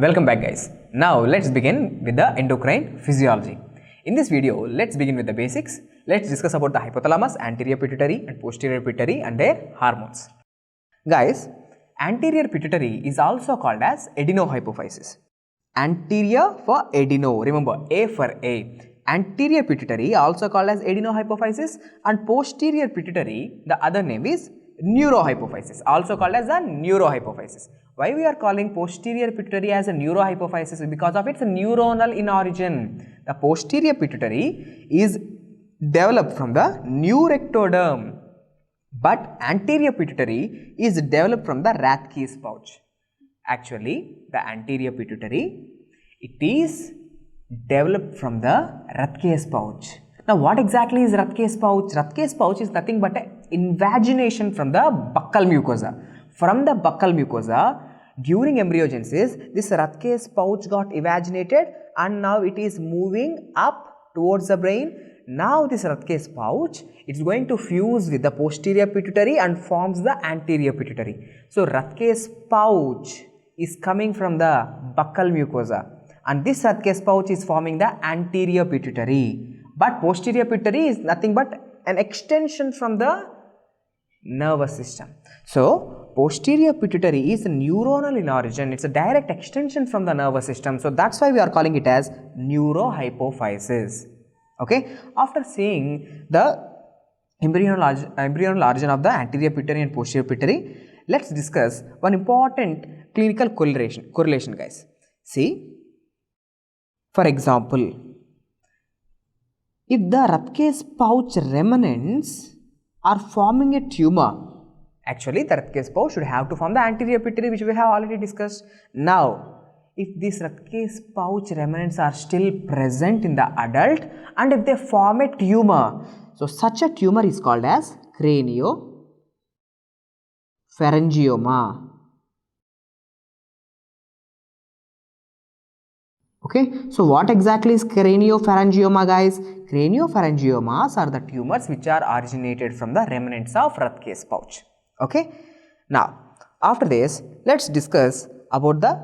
Welcome back guys. Now let's begin with the endocrine physiology. In this video, let's begin with the basics. Let's discuss about the hypothalamus, anterior pituitary and posterior pituitary and their hormones. Guys, anterior pituitary is also called as adenohypophysis. Anterior for adeno, remember A for A. Anterior pituitary also called as adenohypophysis and posterior pituitary, the other name is neurohypophysis, also called as a neurohypophysis. Why we are calling posterior pituitary as a neurohypophysis? Because of its neuronal in origin. The posterior pituitary is developed from the neurectoderm, but anterior pituitary is developed from the Rathke's pouch. Actually, the anterior pituitary, it is developed from the Rathke's pouch. Now, what exactly is Rathke's pouch? Rathke's pouch is nothing but an invagination from the buccal mucosa. From the buccal mucosa, during embryogenesis, this Rathke's pouch got invaginated and now it is moving up towards the brain. Now, this Rathke's pouch, it's going to fuse with the posterior pituitary and forms the anterior pituitary. So, Rathke's pouch is coming from the buccal mucosa and this Rathke's pouch is forming the anterior pituitary. But posterior pituitary is nothing but an extension from the nervous system. So, posterior pituitary is neuronal in origin. It's a direct extension from the nervous system. So, that's why we are calling it as neurohypophysis. Okay. After seeing the embryonal origin of the anterior pituitary and posterior pituitary, let's discuss one important clinical correlation guys. See, for example, if the Rathke's pouch remnants are forming a tumor, actually the Rathke's pouch should have to form the anterior pituitary, which we have already discussed. Now, if these Rathke's pouch remnants are still present in the adult and if they form a tumor, so such a tumor is called as craniopharyngioma. Okay, so what exactly is craniopharyngioma guys? Craniopharyngiomas are the tumors which are originated from the remnants of Rathke's pouch. Okay, now after this, let's discuss about the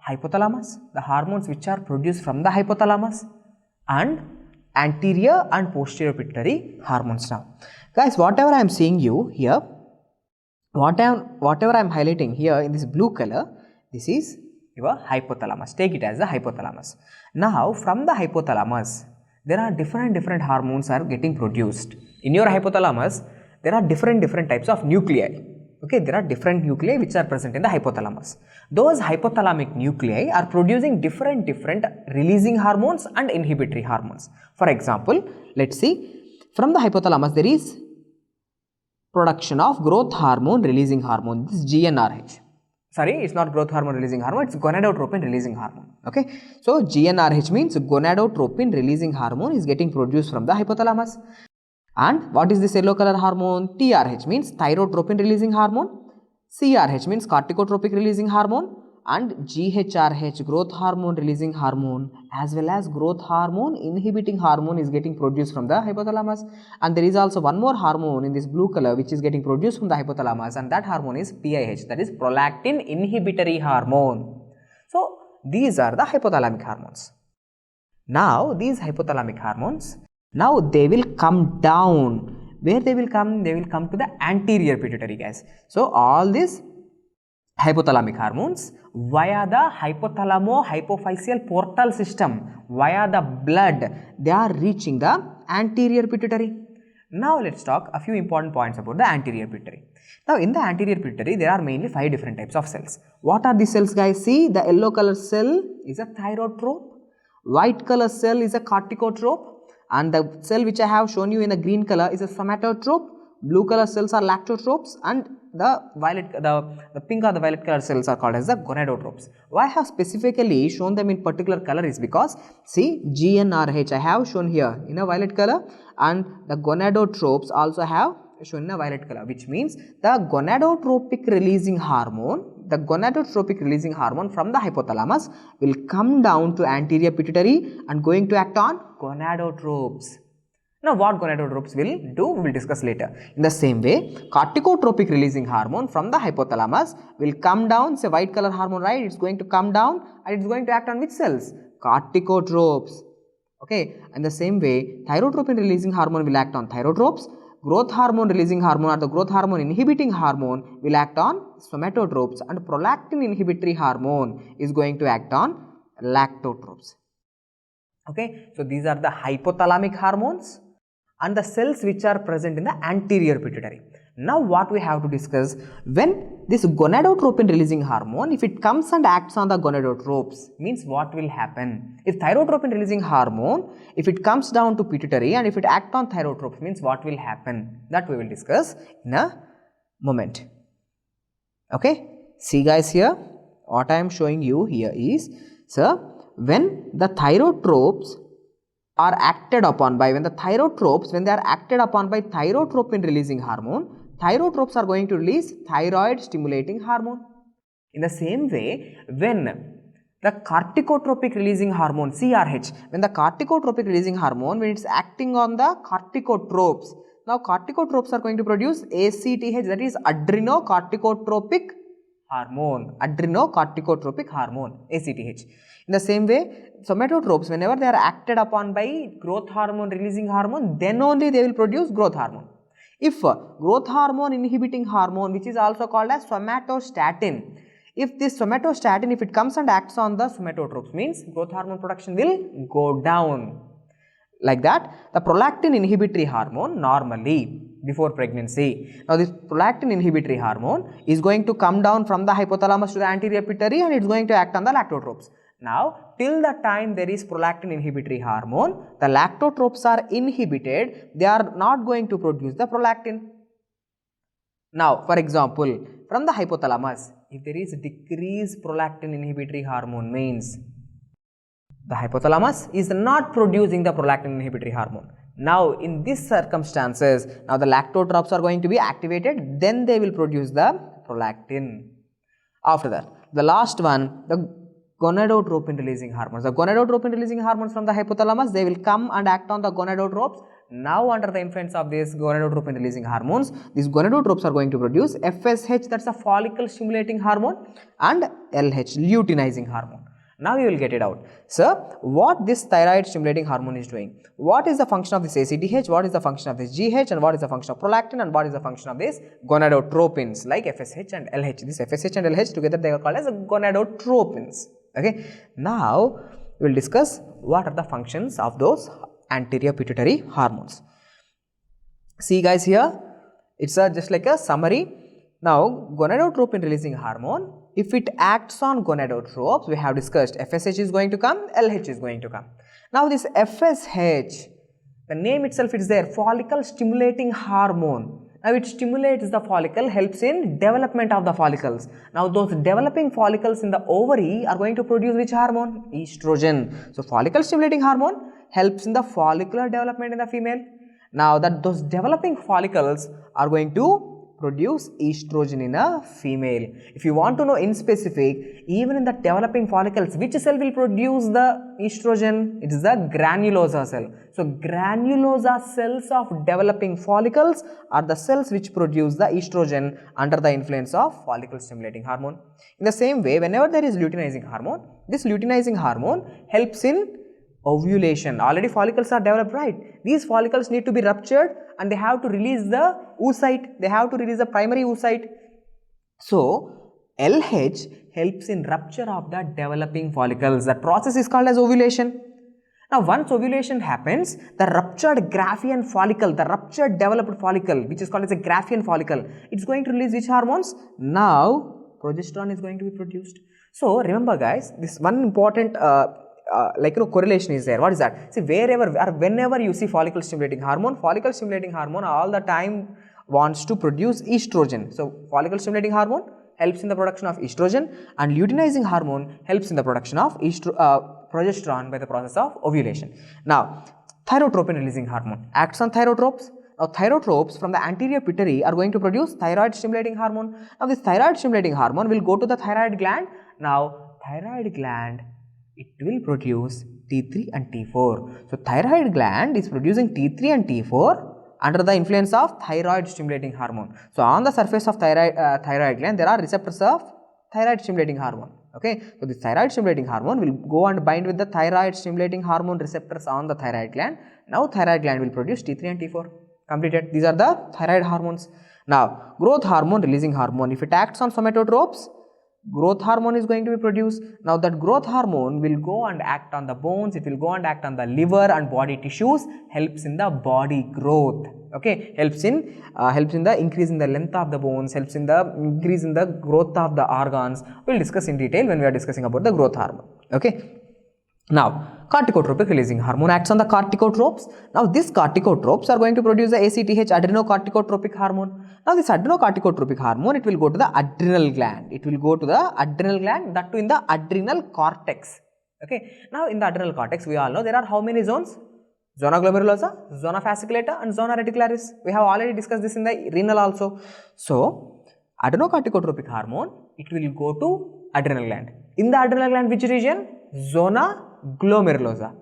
hypothalamus, the hormones which are produced from the hypothalamus and anterior and posterior pituitary hormones. Now, guys, whatever I am seeing you here, whatever I am highlighting here in this blue color, this is your hypothalamus. Take it as the hypothalamus. Now, from the hypothalamus, there are different hormones are getting produced. In your hypothalamus, there are different types of nuclei. Okay, there are different nuclei which are present in the hypothalamus. Those hypothalamic nuclei are producing different releasing hormones and inhibitory hormones. For example, let's see, from the hypothalamus there is production of growth hormone releasing hormone. This is GnRH. Sorry, it's not growth hormone releasing hormone, it's gonadotropin releasing hormone. Okay, so GnRH means gonadotropin releasing hormone is getting produced from the hypothalamus. And what is this yellow color hormone? TRH means thyrotropin releasing hormone, CRH means corticotropic releasing hormone, and GHRH growth hormone releasing hormone as well as growth hormone inhibiting hormone is getting produced from the hypothalamus. And there is also one more hormone in this blue color which is getting produced from the hypothalamus, and that hormone is PIH, that is prolactin inhibitory hormone. So, these are the hypothalamic hormones. Now, these hypothalamic hormones, now they will come down. Where they will come? They will come to the anterior pituitary guys. So, all these hypothalamic hormones via the hypothalamo-hypophyseal portal system, via the blood, they are reaching the anterior pituitary. Now, let's talk a few important points about the anterior pituitary. Now, in the anterior pituitary, there are mainly 5 different types of cells. What are these cells guys? See, the yellow color cell is a thyrotrope, white color cell is a corticotrope, and the cell which I have shown you in the green color is a somatotrope, blue color cells are lactotropes, and the pink or the violet color cells are called as the gonadotropes. Why I have specifically shown them in particular color is because, see, GnRH I have shown here in a violet color and the gonadotropes also have shown in a violet color, which means the gonadotropic releasing hormone from the hypothalamus will come down to anterior pituitary and going to act on gonadotropes. Now, what gonadotropes will do, we will discuss later. In the same way, corticotropic releasing hormone from the hypothalamus will come down. It's a white color hormone, right? It's going to come down and it's going to act on which cells? Corticotropes. Okay. In the same way, thyrotropin releasing hormone will act on thyrotropes. Growth hormone releasing hormone or the growth hormone inhibiting hormone will act on somatotropes, and prolactin inhibitory hormone is going to act on lactotropes. Okay. So, these are the hypothalamic hormones and the cells which are present in the anterior pituitary. Now, what we have to discuss, when this gonadotropin releasing hormone, if it comes and acts on the gonadotropes, means what will happen? If thyrotropin releasing hormone, if it comes down to pituitary and if it acts on thyrotropes, means what will happen? That we will discuss in a moment. Okay. See guys, here what I am showing you here is, sir, when the thyrotropes are acted upon by, when they are acted upon by thyrotropin releasing hormone, thyrotropes are going to release thyroid stimulating hormone. In the same way, when the corticotropic releasing hormone CRH, when the corticotropic releasing hormone, when it's acting on the corticotropes, now corticotropes are going to produce ACTH, that is adrenocorticotropic hormone, ACTH. In the same way, somatotropes, whenever they are acted upon by growth hormone releasing hormone, then only they will produce growth hormone. If growth hormone inhibiting hormone, which is also called as somatostatin, if this somatostatin, if it comes and acts on the somatotropes, means growth hormone production will go down. Like that, the prolactin inhibitory hormone normally before pregnancy. Now, this prolactin inhibitory hormone is going to come down from the hypothalamus to the anterior pituitary and it is going to act on the lactotropes. Now, till the time there is prolactin inhibitory hormone, the lactotropes are inhibited, they are not going to produce the prolactin. Now, for example, from the hypothalamus, if there is decreased prolactin inhibitory hormone, means the hypothalamus is not producing the prolactin inhibitory hormone. Now, in these circumstances, now the lactotropes are going to be activated, then they will produce the prolactin. After that, the last one, the gonadotropin releasing hormones. The gonadotropin releasing hormones from the hypothalamus, they will come and act on the gonadotropes. Now, under the influence of these gonadotropin releasing hormones, these gonadotropes are going to produce FSH, that's a follicle-stimulating hormone, and LH, luteinizing hormone. Now, you will get it out. Sir, what this thyroid-stimulating hormone is doing? What is the function of this ACTH? What is the function of this GH? And what is the function of prolactin? And what is the function of this gonadotropins like FSH and LH? This FSH and LH together, they are called as gonadotropins. Okay. Now, we will discuss what are the functions of those anterior pituitary hormones. See guys, here it's just like a summary. Now, gonadotropin releasing hormone, if it acts on gonadotropes, we have discussed FSH is going to come, LH is going to come. Now, this FSH, the name itself is there, follicle stimulating hormone. Now, it stimulates the follicle, helps in development of the follicles. Now, those developing follicles in the ovary are going to produce which hormone? Estrogen. So, follicle stimulating hormone helps in the follicular development in the female. Now, those developing follicles are going to produce estrogen in a female. If you want to know in specific, even in the developing follicles, which cell will produce the estrogen? It is the granulosa cell. So, granulosa cells of developing follicles are the cells which produce the estrogen under the influence of follicle stimulating hormone. In the same way, whenever there is luteinizing hormone, this luteinizing hormone helps in ovulation. Already follicles are developed, right? These follicles need to be ruptured and they have to release the oocyte, they have to release the primary oocyte. So, LH helps in rupture of the developing follicles. That process is called as ovulation. Now, once ovulation happens, the ruptured Graafian follicle, the ruptured developed follicle, which is called as a Graafian follicle, it's going to release which hormones? Now, progesterone is going to be produced. So, remember guys, this one important correlation is there. What is that? See, wherever or whenever you see follicle stimulating hormone all the time wants to produce estrogen. So, follicle stimulating hormone helps in the production of estrogen and luteinizing hormone helps in the production of progesterone by the process of ovulation. Now, thyrotropin releasing hormone acts on thyrotropes. Now, thyrotropes from the anterior pituitary are going to produce thyroid stimulating hormone. Now, this thyroid stimulating hormone will go to the thyroid gland. Now, thyroid gland it will produce T3 and T4. So thyroid gland is producing T3 and T4 under the influence of thyroid stimulating hormone. So on the surface of thyroid gland there are receptors of thyroid stimulating hormone. Okay, so this thyroid stimulating hormone will go and bind with the thyroid stimulating hormone receptors on the thyroid gland. Now thyroid gland will produce T3 and T4. Completed. These are the thyroid hormones. Now growth hormone releasing hormone, if it acts on somatotropes, growth hormone is going to be produced. Now that growth hormone will go and act on the bones, it will go and act on the liver and body tissues, helps in the body growth. Okay, helps in the increase in the length of the bones, helps in the increase in the growth of the organs. We will discuss in detail when we are discussing about the growth hormone. Okay. Now, corticotropic releasing hormone acts on the corticotropes. Now, these corticotropes are going to produce the ACTH, adrenocorticotropic hormone. Now, this adrenocorticotropic hormone, it will go to the adrenal gland. It will go to the adrenal gland, that too in the adrenal cortex. Okay. Now, in the adrenal cortex, we all know there are how many zones? Zona glomerulosa, zona fasciculata and zona reticularis. We have already discussed this in the renal also. So, adrenocorticotropic hormone, it will go to adrenal gland. In the adrenal gland, which region? Zona glomerulosa.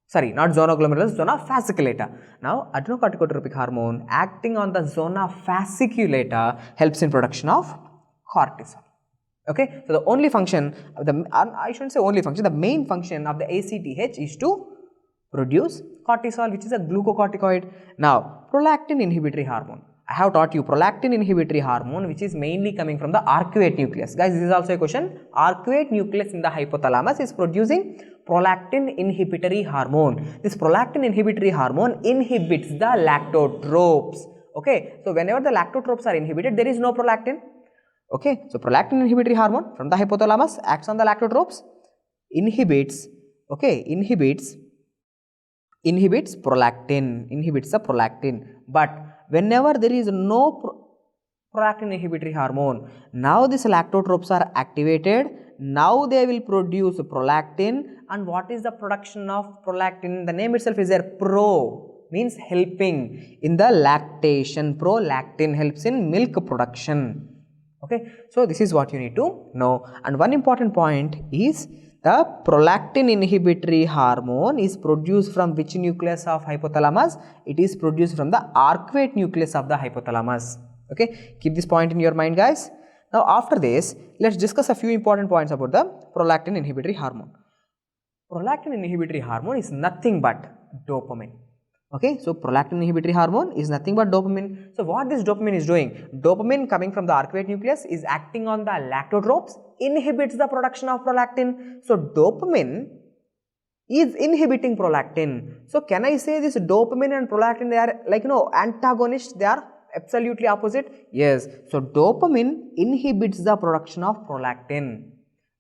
Sorry, not zona glomerulosa, zona fasciculata. Now, adrenocorticotropic hormone acting on the zona fasciculata helps in production of cortisol. Okay, so the only function of the, I shouldn't say only function, the main function of the ACTH is to produce cortisol, which is a glucocorticoid. Now, prolactin inhibitory hormone. I have taught you prolactin inhibitory hormone, which is mainly coming from the arcuate nucleus. Guys, this is also a question. Arcuate nucleus in the hypothalamus is producing prolactin inhibitory hormone. This prolactin inhibitory hormone inhibits the lactotropes. Okay, so whenever the lactotropes are inhibited, there is no prolactin. Okay, so prolactin inhibitory hormone from the hypothalamus acts on the lactotropes, inhibits prolactin, inhibits the prolactin. But whenever there is no prolactin inhibitory hormone, now these lactotropes are activated. Now they will produce prolactin. And what is the production of prolactin? The name itself is there. Pro means helping in the lactation. Prolactin helps in milk production. Okay, so this is what you need to know. And one important point is the prolactin inhibitory hormone is produced from which nucleus of hypothalamus? It is produced from the arcuate nucleus of the hypothalamus. Okay, keep this point in your mind, guys. Now, after this, let's discuss a few important points about the prolactin inhibitory hormone. Prolactin inhibitory hormone is nothing but dopamine. Okay, so prolactin inhibitory hormone is nothing but dopamine. So, what this dopamine is doing? Dopamine coming from the arcuate nucleus is acting on the lactotropes, inhibits the production of prolactin. So, dopamine is inhibiting prolactin. So, can I say this dopamine and prolactin, they are like, antagonists, they are absolutely opposite? Yes. So, dopamine inhibits the production of prolactin.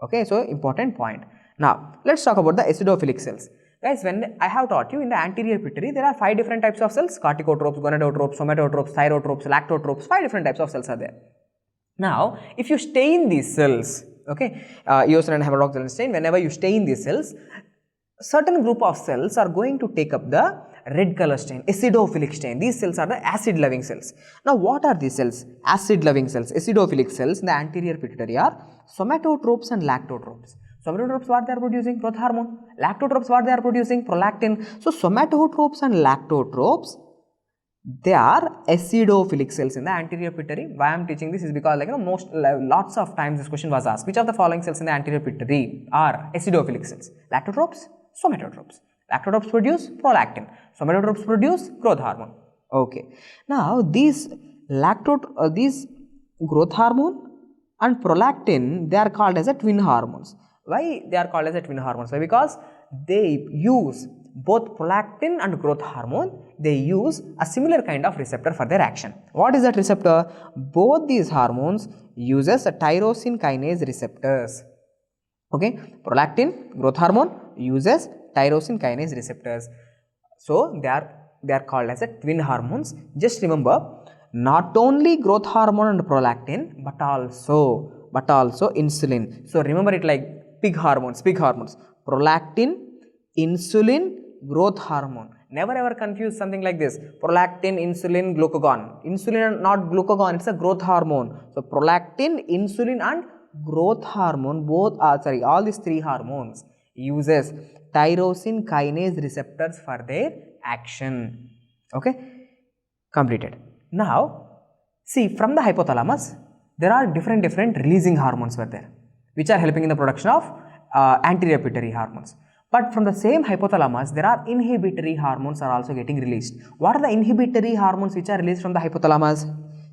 Okay, so important point. Now, let's talk about the acidophilic cells. Guys, when I have taught you in the anterior pituitary, there are 5 different types of cells: corticotropes, gonadotropes, somatotropes, thyrotropes, lactotropes. 5 different types of cells are there. Now, if you stain these cells, okay, eosin and hematoxylin stain, whenever you stain these cells, certain group of cells are going to take up the red color stain, acidophilic stain. These cells are the acid loving cells. Now, what are these cells? Acid loving cells, acidophilic cells in the anterior pituitary are somatotropes and lactotropes. Somatotropes, what they are producing? Growth hormone. Lactotropes, what they are producing? Prolactin. So, somatotropes and lactotropes, they are acidophilic cells in the anterior pituitary. Why I am teaching this is because lots of times this question was asked. Which of the following cells in the anterior pituitary are acidophilic cells? Lactotropes, somatotropes. Lactotropes produce prolactin. Somatotropes produce growth hormone. Okay. Now, these growth hormone and prolactin, they are called as a twin hormones. Why they are called as a twin hormones? Why? Because they use both prolactin and growth hormone, they use a similar kind of receptor for their action. What is that receptor? Both these hormones uses a tyrosine kinase receptors. Okay, prolactin, growth hormone uses tyrosine kinase receptors. So they are called as a twin hormones. Just remember, not only growth hormone and prolactin, but also insulin. So remember it like pig hormones. Prolactin, insulin, growth hormone. Never ever confuse something like this. Prolactin, insulin, glucagon. Insulin not glucagon, it's a growth hormone. So prolactin, insulin and growth hormone, all these three hormones uses tyrosine kinase receptors for their action. Okay, completed. Now, see, from the hypothalamus, there are different releasing hormones were there, which are helping in the production of anterior pituitary hormones. But from the same hypothalamus, there are inhibitory hormones are also getting released. What are the inhibitory hormones which are released from the hypothalamus?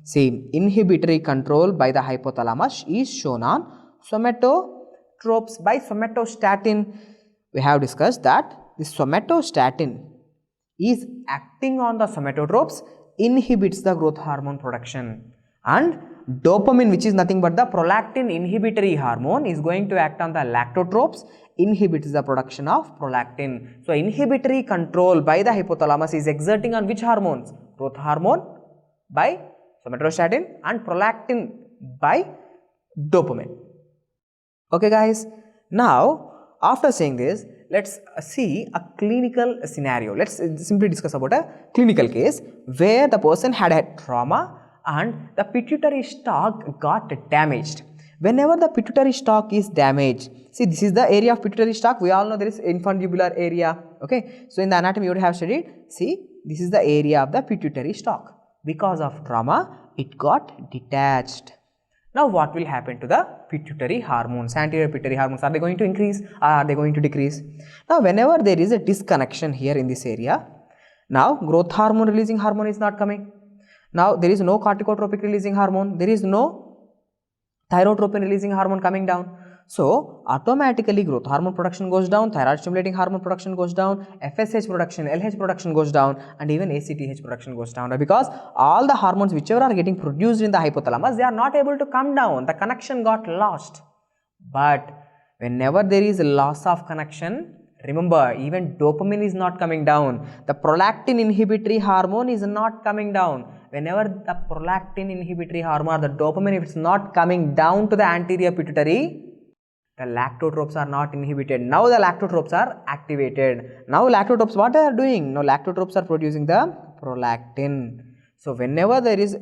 See, inhibitory control by the hypothalamus is shown on somatotropes by somatostatin. We have discussed that this somatostatin is acting on the somatotropes, inhibits the growth hormone production, and dopamine, which is nothing but the prolactin inhibitory hormone, is going to act on the lactotropes, inhibits the production of prolactin. So, inhibitory control by the hypothalamus is exerting on which hormones? Growth hormone by somatostatin and prolactin by dopamine. Okay guys, now after saying this, let's see a clinical scenario. Let's simply discuss about a clinical case where the person had a trauma and the pituitary stalk got damaged. Whenever the pituitary stalk is damaged, see, this is the area of pituitary stalk. We all know there is infundibular area. Okay, so in the anatomy you would have studied. See, this is the area of the pituitary stalk. Because of trauma, it got detached. Now, what will happen to the pituitary hormones? Anterior pituitary hormones, are they going to increase or are they going to decrease? Now, whenever there is a disconnection here in this area, now growth hormone releasing hormone is not coming. Now, there is no corticotropic releasing hormone, there is no thyrotropin releasing hormone coming down. So, automatically growth hormone production goes down, thyroid-stimulating hormone production goes down, FSH production, LH production goes down, and even ACTH production goes down, because all the hormones whichever are getting produced in the hypothalamus, they are not able to come down, the connection got lost. But whenever there is a loss of connection, remember, even dopamine is not coming down, the prolactin inhibitory hormone is not coming down. Whenever the prolactin inhibitory hormone, the dopamine, if it's not coming down to the anterior pituitary, the lactotropes are not inhibited. Now the lactotropes are activated. Now lactotropes, what they are doing? Now lactotropes are producing the prolactin. So whenever there is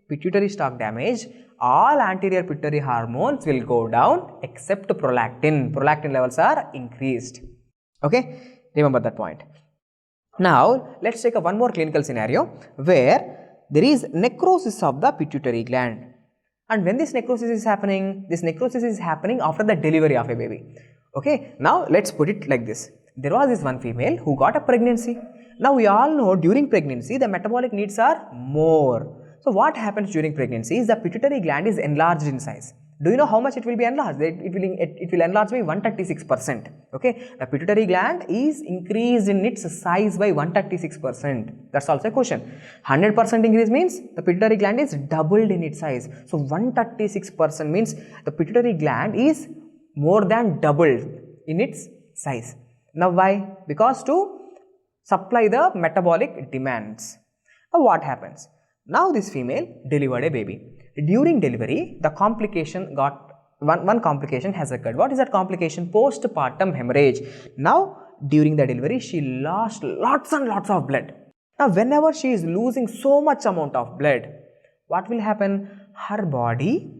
pituitary stalk damage, all anterior pituitary hormones will go down except prolactin. Prolactin levels are increased. Okay, remember that point. Now let's take one more clinical scenario where there is necrosis of the pituitary gland. And when this necrosis is happening after the delivery of a baby. Okay, now let's put it like this. There was this one female who got a pregnancy. Now we all know during pregnancy the metabolic needs are more. So what happens during pregnancy is the pituitary gland is enlarged in size. Do you know how much it will be enlarged? It will enlarge by 136%. Okay, the pituitary gland is increased in its size by 136%. That's also a question. 100% increase means the pituitary gland is doubled in its size. So 136% means the pituitary gland is more than doubled in its size. Now why? Because to supply the metabolic demands. Now what happens? Now this female delivered a baby. During delivery, the complication got, one complication has occurred. What is that complication? Postpartum hemorrhage. Now, during the delivery, she lost lots and lots of blood. Now, whenever she is losing so much amount of blood, what will happen? Her body,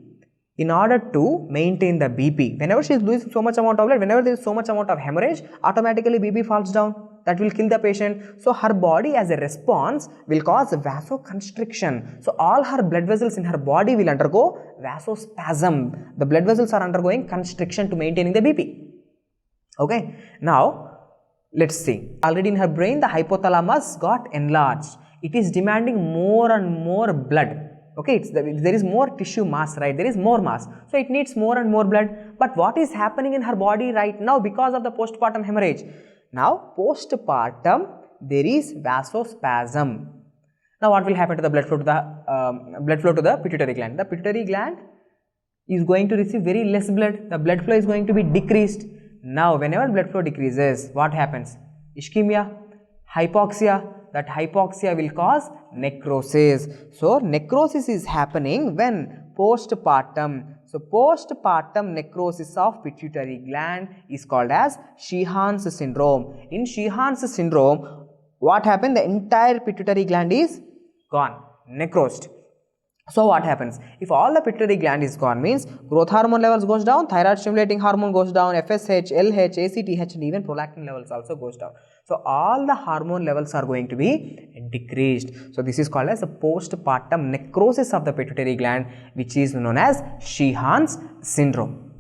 in order to maintain the BP, whenever she is losing so much amount of blood, whenever there is so much amount of hemorrhage, automatically BP falls down. That will kill the patient. So her body as a response will cause vasoconstriction. So all her blood vessels in her body will undergo vasospasm. The blood vessels are undergoing constriction to maintaining the BP. Okay. Now let's see. Already in her brain the hypothalamus got enlarged. It is demanding more and more blood. Okay, there is more tissue mass, right? There is more mass. So it needs more and more blood. But what is happening in her body right now because of the postpartum hemorrhage? Now, postpartum, there is vasospasm. Now, what will happen to the blood flow to the pituitary gland? The pituitary gland is going to receive very less blood. The blood flow is going to be decreased. Now, whenever blood flow decreases, what happens? Ischemia, hypoxia. That hypoxia will cause necrosis. So, necrosis is happening when postpartum. So, postpartum necrosis of pituitary gland is called as Sheehan's syndrome. In Sheehan's syndrome, what happened? The entire pituitary gland is gone, necrosed. So what happens? If all the pituitary gland is gone, means growth hormone levels goes down, thyroid stimulating hormone goes down, FSH, LH, ACTH and even prolactin levels also goes down. So all the hormone levels are going to be decreased. So this is called as the postpartum necrosis of the pituitary gland, which is known as Sheehan's syndrome.